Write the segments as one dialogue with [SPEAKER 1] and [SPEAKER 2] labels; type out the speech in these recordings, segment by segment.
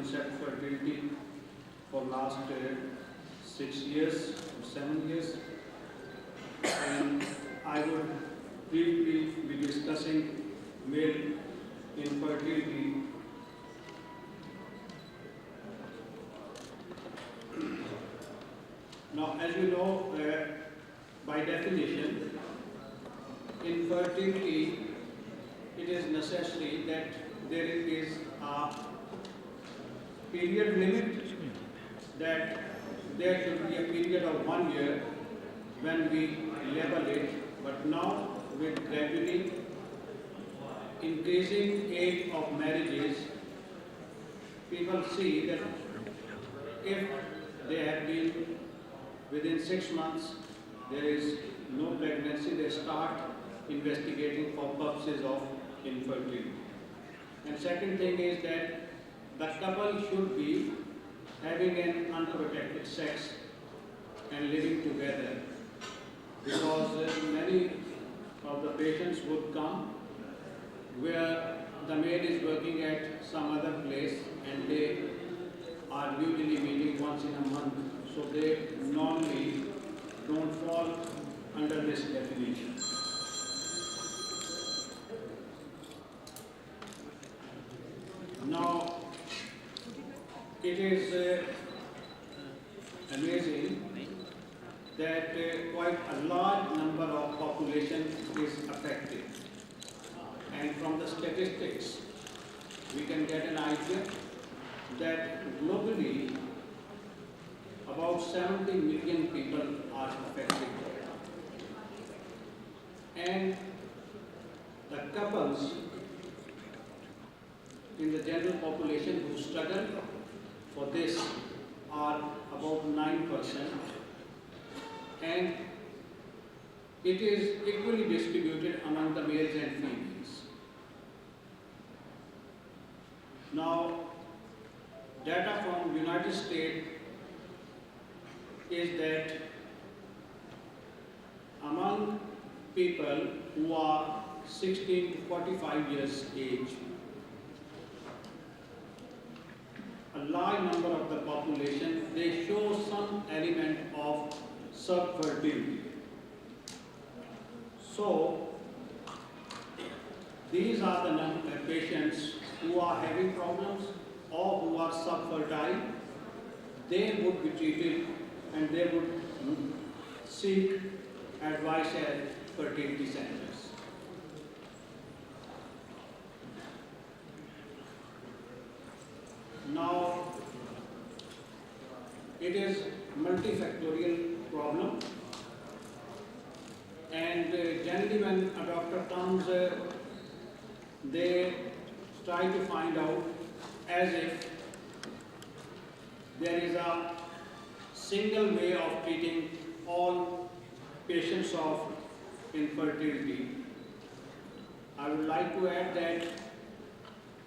[SPEAKER 1] Concept Fertility for last 6 years or 7 years, and I would briefly be discussing male infertility. Now, as you know, by definition, infertility, it is necessary that there is a period limit, that there should be a period of 1 year when we label it, but now with gradually increasing age of marriages, people see that if they have been within 6 months, there is no pregnancy, they start investigating for purposes of infertility. And second thing is that the couple should be having an unprotected sex and living together, because many of the patients would come where the maid is working at some other place and they are usually meeting once in a month, so they normally don't fall under this definition. Now, it is amazing that quite a large number of population is affected, and from the statistics we can get an idea that globally about 70 million people are affected, and the couples in the general population who struggle for this are about 9%, and it is equally distributed among the males and females. Now, data from United States is that among people who are 16 to 45 years age, a large number of the population, they show some element of subfertility. So, these are the patients who are having problems or who are subfertile. They would be treated and they would seek advice at fertility centers. Now, it is multifactorial problem, and generally when a doctor comes, they try to find out as if there is a single way of treating all patients of infertility. I would like to add that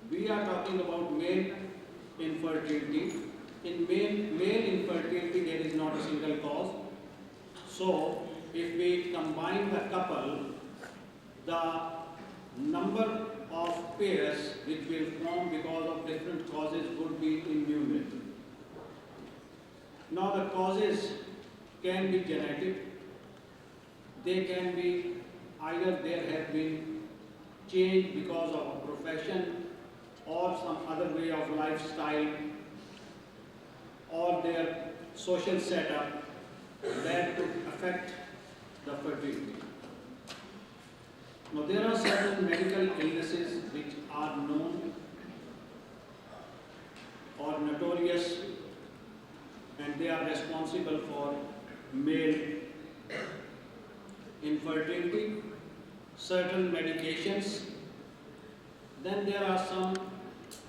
[SPEAKER 1] we are talking about male infertility. In male infertility, there is not a single cause. So, if we combine the couple, the number of pairs which will form because of different causes would be innumerable. Now, the causes can be genetic. They can be either there have been change because of a profession or some other way of lifestyle or their social setup that could affect the fertility. Now, there are certain medical illnesses which are known or notorious, and they are responsible for male infertility, certain medications. Then there are some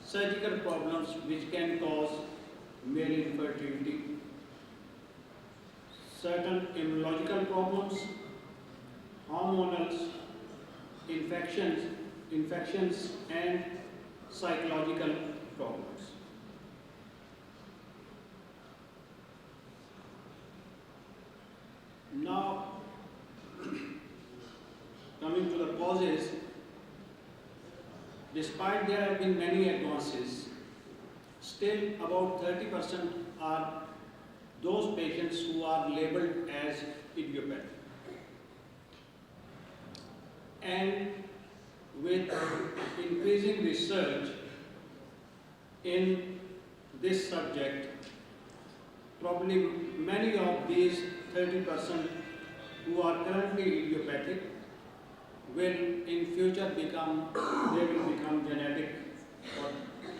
[SPEAKER 1] surgical problems which can cause male infertility, certain immunological problems, hormonal infections and psychological problems. Now, coming to the causes, despite there have been many advances, still about 30% are those patients who are labeled as idiopathic. And with increasing research in this subject, probably many of these 30% who are currently idiopathic will in future they will become genetic, or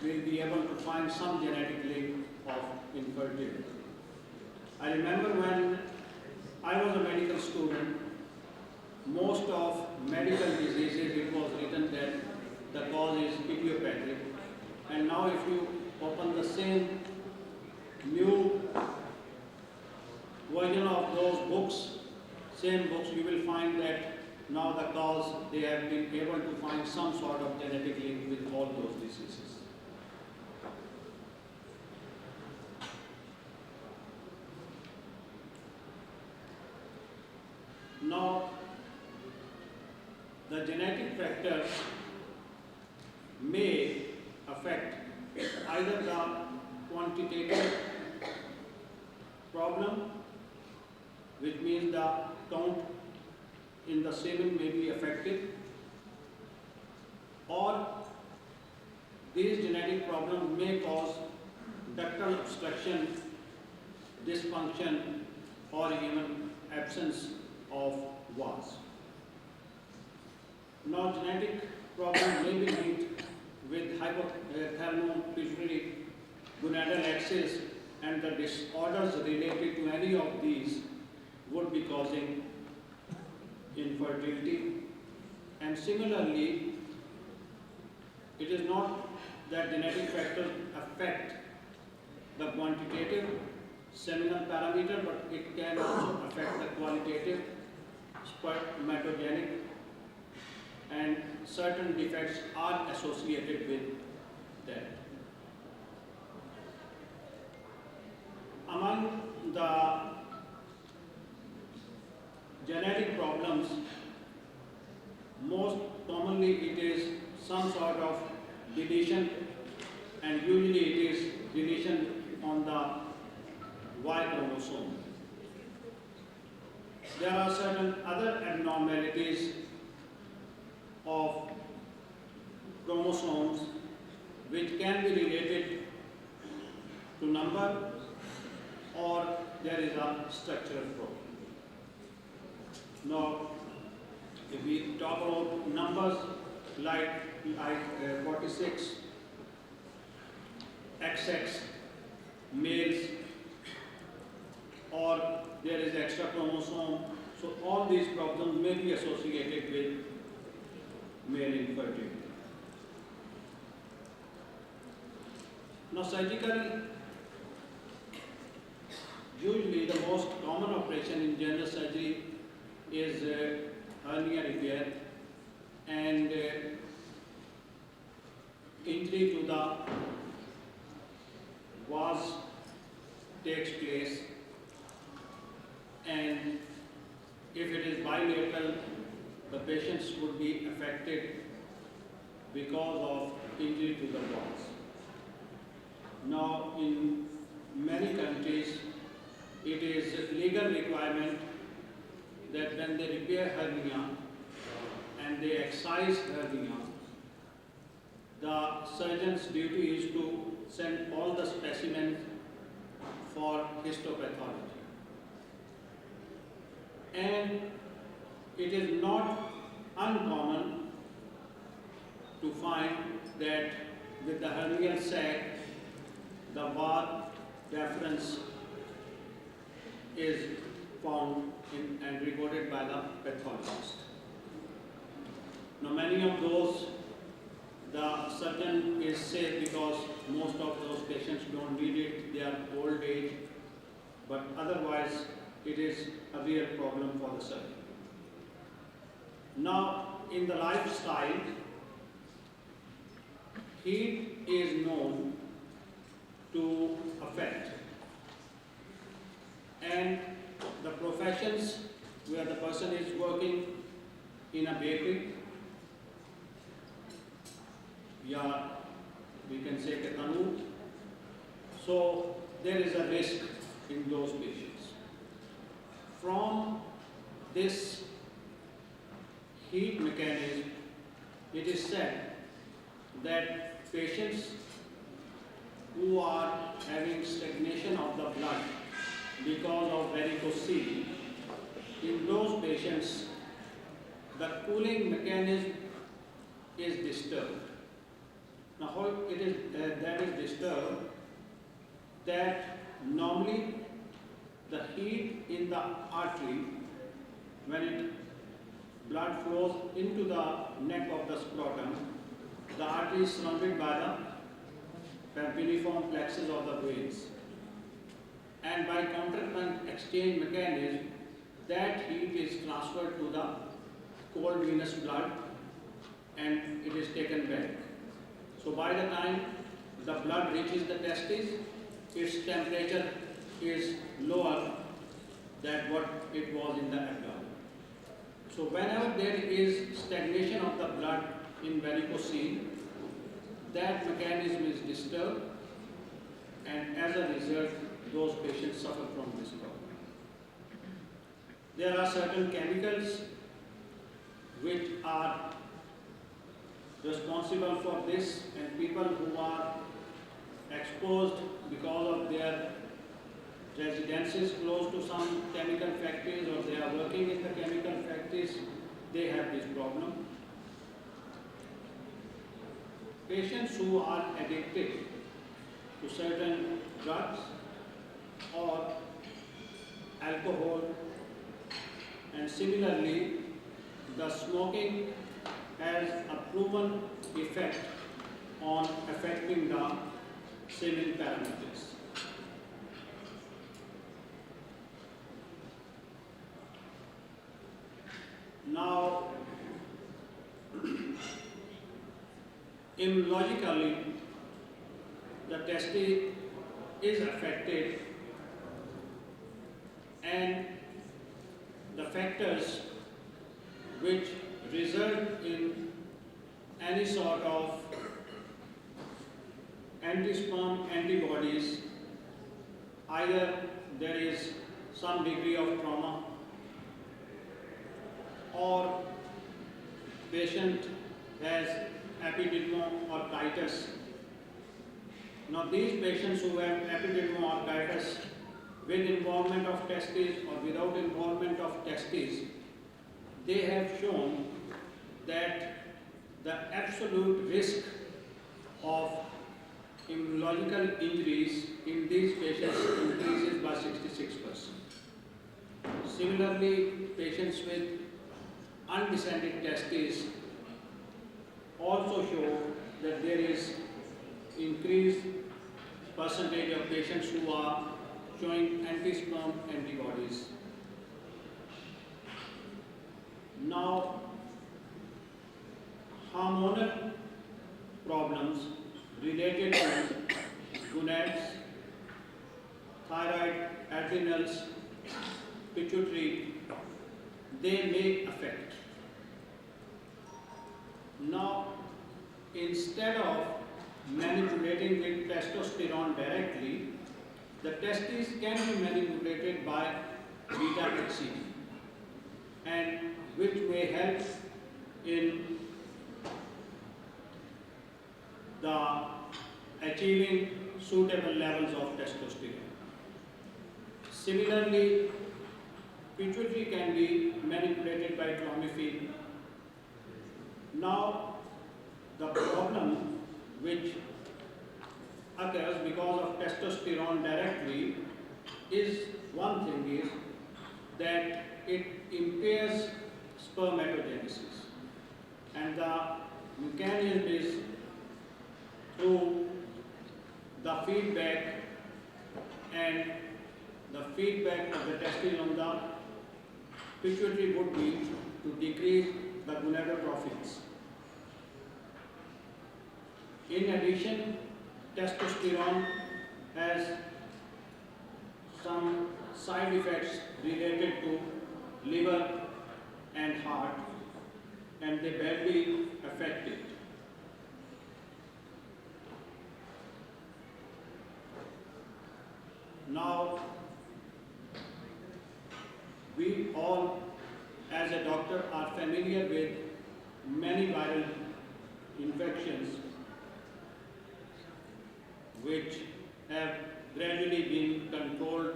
[SPEAKER 1] will be able to find some genetic link of infertility. I remember when I was a medical student, most of medical diseases it was written that the cause is idiopathic, and now if you open the same new version of those books, same books, you will find that now the cause, they have been able to find some sort of genetic link with all those diseases. Now, the genetic factors may affect either the quantitative problem, which means the count in the semen may be affected, or these genetic problems may cause ductal obstruction, dysfunction, or even absence of VAS. Now, genetic problems may be linked with hypothalamo-pituitary gonadal axis, and the disorders related to any of these would be causing infertility. And similarly, it is not that genetic factors affect the quantitative seminal parameter, but it can also affect the qualitative spermatogenic, and certain defects are associated with that. Among the genetic problems, most commonly it is some sort of deletion, and usually it is deletion on the Y chromosome. There are certain other abnormalities of chromosomes which can be related to number, or there is a structural problem. Now, if we talk about numbers like 46, XX, males, or there is extra chromosome, so all these problems may be associated with male infertility. Now, surgically, usually the most common operation in general surgery is hernia repair, and injury to the vas takes place, and if it is bilateral, the patients would be affected because of injury to the vas. Now, in many countries, it is legal requirement that when they repair hernia and they excise hernia, the surgeon's duty is to send all the specimens for histopathology. And it is not uncommon to find that with the hernial sac, the var deferens is found and recorded by the pathologist. Now, many of those, the surgeon is safe because most of those patients don't need it, they are old age, but otherwise it is a real problem for the surgeon. Now, in the lifestyle, heat is known to affect, and the professions where the person is working in a bakery, yeah, we can say Ketanu, So there is a risk in those patients. From this heat mechanism, it is said that patients who are having stagnation of the blood because of varicocele, in those patients, the cooling mechanism is disturbed. Now, how it is that is disturbed? That normally the heat in the artery, when blood flows into the neck of the scrotum, the artery is surrounded by the pampiniform plexus of the veins. And by countercurrent exchange mechanism, that heat is transferred to the cold venous blood and it is taken back. So by the time the blood reaches the testes, its temperature is lower than what it was in the abdomen. So whenever there is stagnation of the blood in varicocele, that mechanism is disturbed, and as a result, those patients suffer from this problem. There are certain chemicals which are responsible for this, and people who are exposed because of their residences close to some chemical factories or they are working in the chemical factories, they have this problem. Patients who are addicted to certain drugs or alcohol, and similarly the smoking has a proven effect on affecting the semen parameters. Now, immunologically, the testis is affected, and the factors which result in any sort of anti-sperm antibodies, either there is some degree of trauma or patient has epididymoortitis. Now these patients who have epididymoortitis with involvement of testes or without involvement of testes, they have shown that the absolute risk of immunological injuries in these patients increases by 66%. Similarly, patients with undescended testes also show that there is increased percentage of patients who are showing anti-sperm antibodies. Now, hormonal problems related to gonads, thyroid, adrenals, pituitary, they may affect. Now, instead of manipulating with testosterone directly, the testes can be manipulated by beta-hexene, and which may help in the achieving suitable levels of testosterone. Similarly, pituitary can be manipulated by clomiphene. Now, the problem which occurs because of testosterone directly is, one thing is that it impairs spermatogenesis, and the mechanism is through the feedback, and the feedback of the testis on the pituitary would be to decrease the gonadotropins. In addition, testosterone has some side effects related to liver and heart, and they badly affect it. Now, we all, as a doctor, are familiar with many viral infections which have gradually been controlled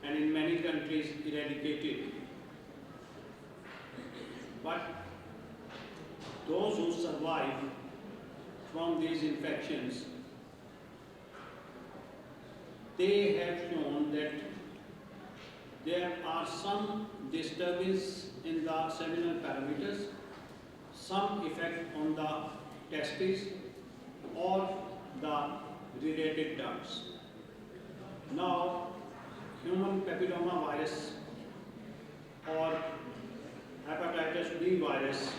[SPEAKER 1] and in many countries eradicated. But those who survive from these infections, they have shown that there are some disturbance in the seminal parameters, some effect on the testes or the related ducts. Now, human papilloma virus or hepatitis B virus,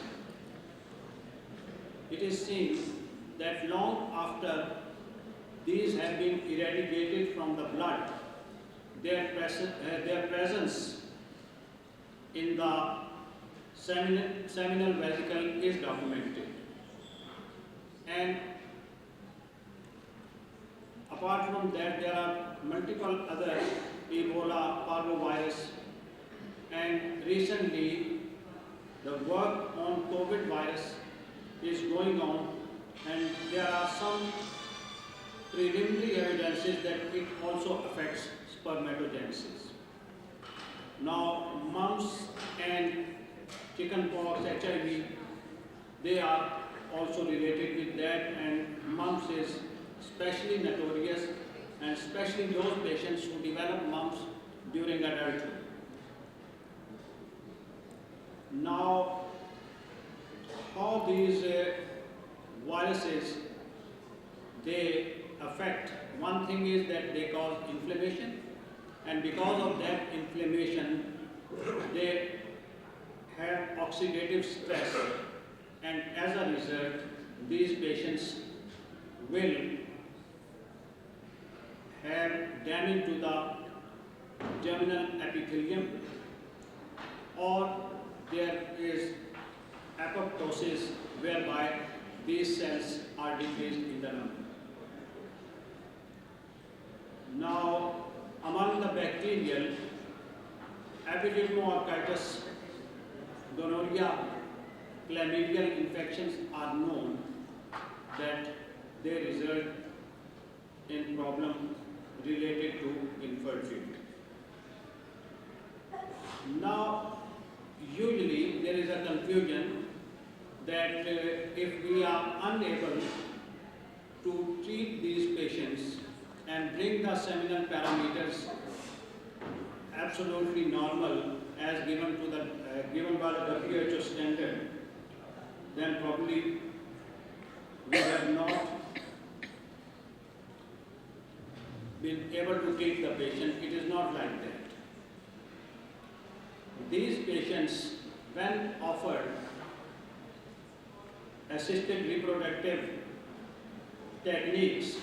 [SPEAKER 1] it is seen that long after these have been eradicated from the blood, their presence in the seminal vesicle is documented. And apart from that, there are multiple other Ebola, parvovirus, and recently the work on COVID virus is going on, and there are some preliminary evidences that it also affects spermatogenesis. Now, mumps and chickenpox, HIV, they are also related with that, and mumps is especially notorious, and especially those patients who develop mumps during adulthood. Now, how these viruses, they affect, one thing is that they cause inflammation, and because of that inflammation, they have oxidative stress, and as a result, these patients will have damage to the germinal epithelium, or there is apoptosis whereby these cells are decreased in the number. Now, among the bacterial, epidermolysis, gonorrhea, chlamydial infections are known that they result in problem related to infertility. Now, usually there is a confusion that if we are unable to treat these patients and bring the seminal parameters absolutely normal as given by the WHO standard, then probably we have not been able to treat the patient. It is not like that. These patients, when offered assisted reproductive techniques,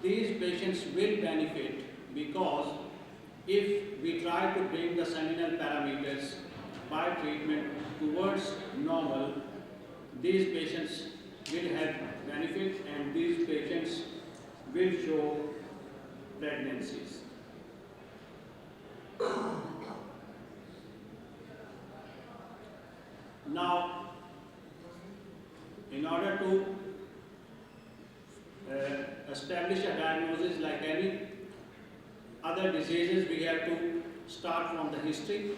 [SPEAKER 1] these patients will benefit, because if we try to bring the seminal parameters by treatment towards normal, these patients will have benefit and these patients will show pregnancies. Now, in order to establish a diagnosis like any other diseases, we have to start from the history,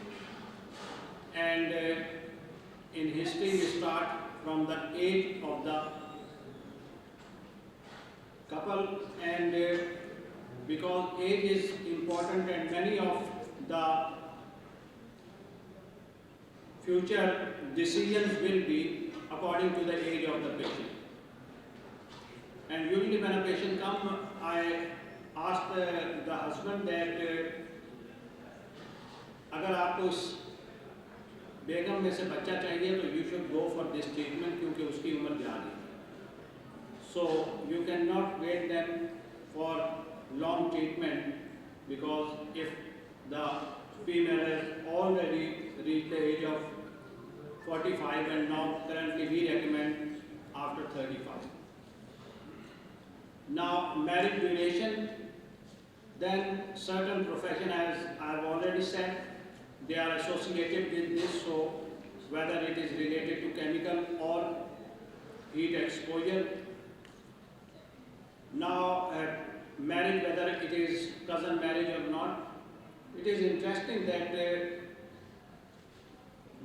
[SPEAKER 1] and in history we start from the age of the couple, and because age is important and many of the future decisions will be according to the age of the patient. And usually when a patient comes, I ask the husband that अगर आपको इस बेगम में से बच्चा चाहिए तो you should go for this treatment क्योंकि उसकी उम्र जा रही है. So you cannot wait them for long treatment, because if the female has already reached the age of 45 and now currently we recommend after 35. Now, marriage duration Then certain profession, as I've already said, they are associated with this, so whether it is related to chemical or heat exposure. Now, marriage, whether it is cousin marriage or not, it is interesting that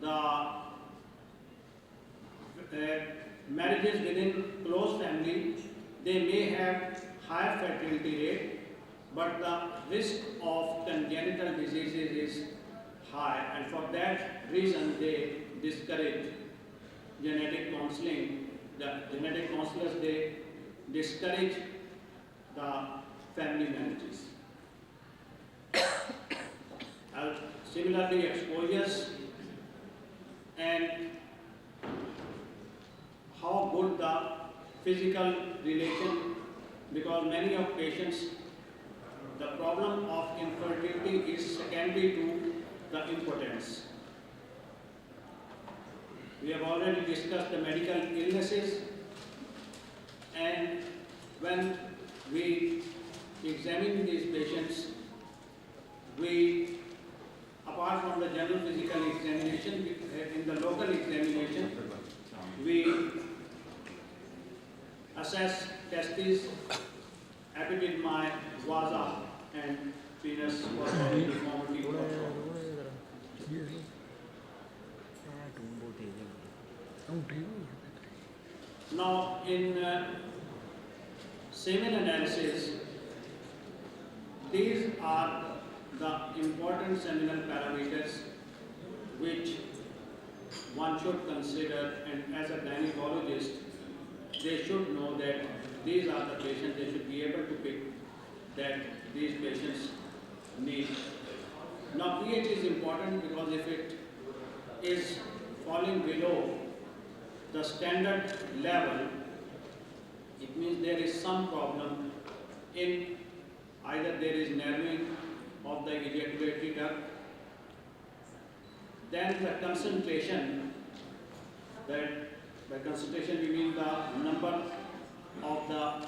[SPEAKER 1] the marriages within close family, they may have higher fertility rate, but the risk of congenital diseases is high, and for that reason they discourage genetic counseling. The genetic counselors, they discourage the family marriages. Similarly, exposures and how good the physical relation, because many of patients, the problem of infertility is secondary to the impotence. We have already discussed the medical illnesses, and when we examine these patients, we, apart from the general physical examination, in the local examination, we assess testes, epididymi, vasa, and penis for deformity control. Now, in semen analysis, these are the important seminal parameters which one should consider, and as a gynecologist, they should know that these are the patients, they should be able to pick that these patients need. Now, pH is important because if it is falling below the standard level, it means there is some problem in either there is narrowing of the ejaculatory duct, then the concentration, that by concentration we mean the number of the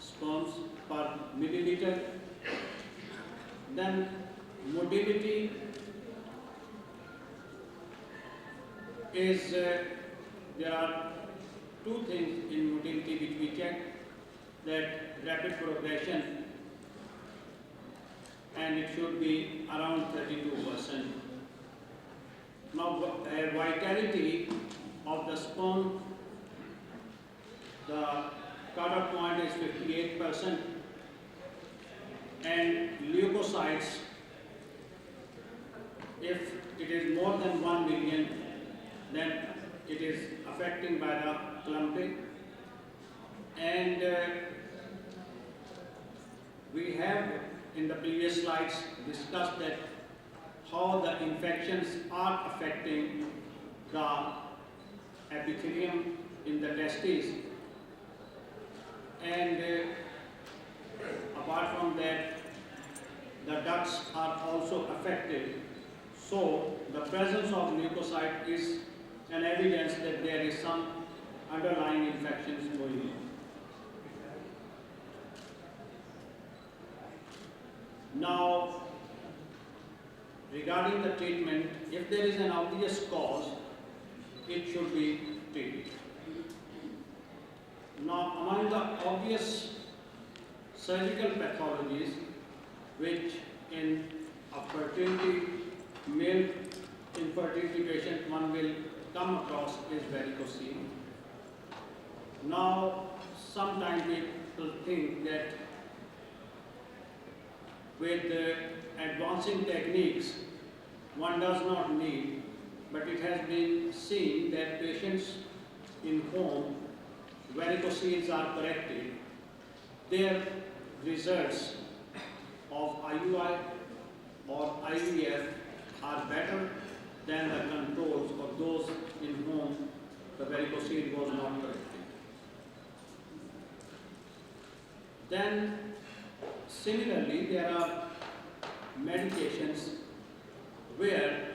[SPEAKER 1] sperms per milliliter, then motility is, there are two things in motility which we check, that rapid progression, and it should be around 32%. Now, vitality of the sperm, the cutoff point is 58%, and leukocytes, if it is more than 1 million, then it is affecting by the clumping. And we have in the previous slides discussed that how the infections are affecting the epithelium in the testes, and apart from that, the ducts are also affected. So the presence of leukocyte is an evidence that there is some underlying infections going on. Now, regarding the treatment, if there is an obvious cause, it should be treated. Now, among the obvious surgical pathologies which in a fertility, male infertility patient one will come across is varicocele. Now, sometimes people think that with advancing techniques, one does not need, but it has been seen that patients in whom varicoceles are corrected, their results of IUI or IVF are better than the controls of those in whom the varicocele was not corrected. Then, similarly, there are medications where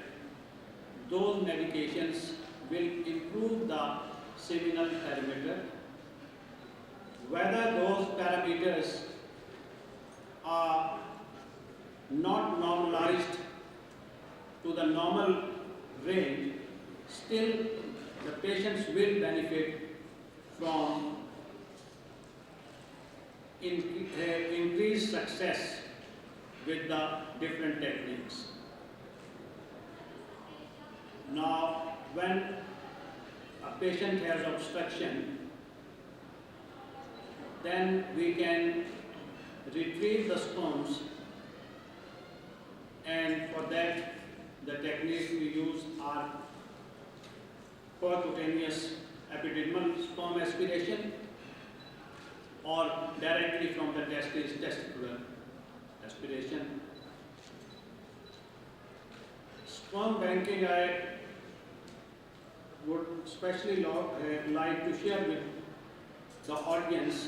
[SPEAKER 1] those medications will improve the seminal parameter. Whether those parameters are not normalized to the normal range, still the patients will benefit from increased success with the different techniques. Now, when a patient has obstruction, then we can retrieve the sperms, and for that the techniques we use are percutaneous epididymal sperm aspiration or directly from the testes testicular aspiration. Sperm banking, I would especially like to share with the audience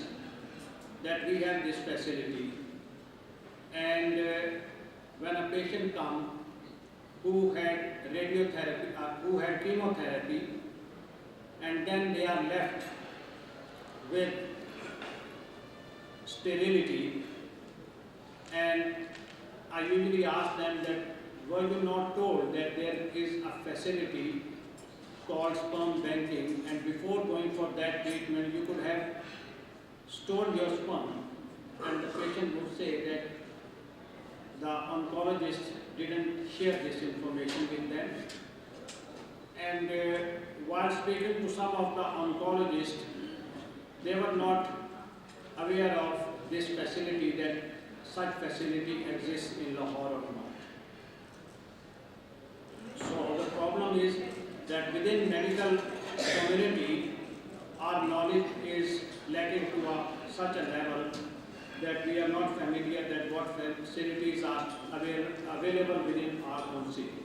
[SPEAKER 1] that we have this facility, and when a patient comes who had radiotherapy, who had chemotherapy, and then they are left with sterility, and I usually ask them that, were you not told that there is a facility called sperm banking, and before going for that treatment you could have stored your sperm? And the patient would say that the oncologist didn't share this information with them. And while speaking to some of the oncologists, they were not aware of this facility, that such facility exists in Lahore or not. So the problem is that within medical community, our knowledge is lacking to such a level that we are not familiar that what facilities are available within our own city.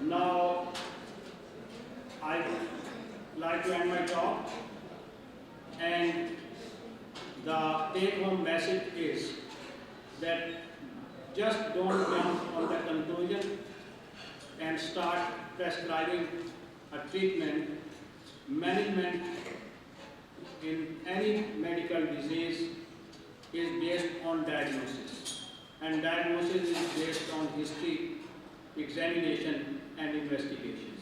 [SPEAKER 1] Now, I like to end my talk, and the take-home message is that just don't jump on the conclusion and start prescribing a treatment. Management in any medical disease is based on diagnosis, and diagnosis is based on history, examination and investigations.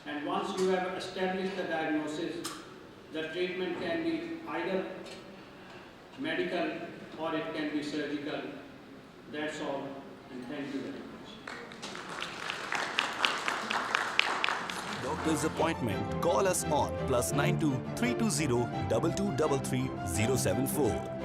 [SPEAKER 1] And once you have established the diagnosis, the treatment can be either medical or it can be surgical. That's all, and thank you very much.
[SPEAKER 2] Doctor's appointment. Call us on +92 320 2233 074.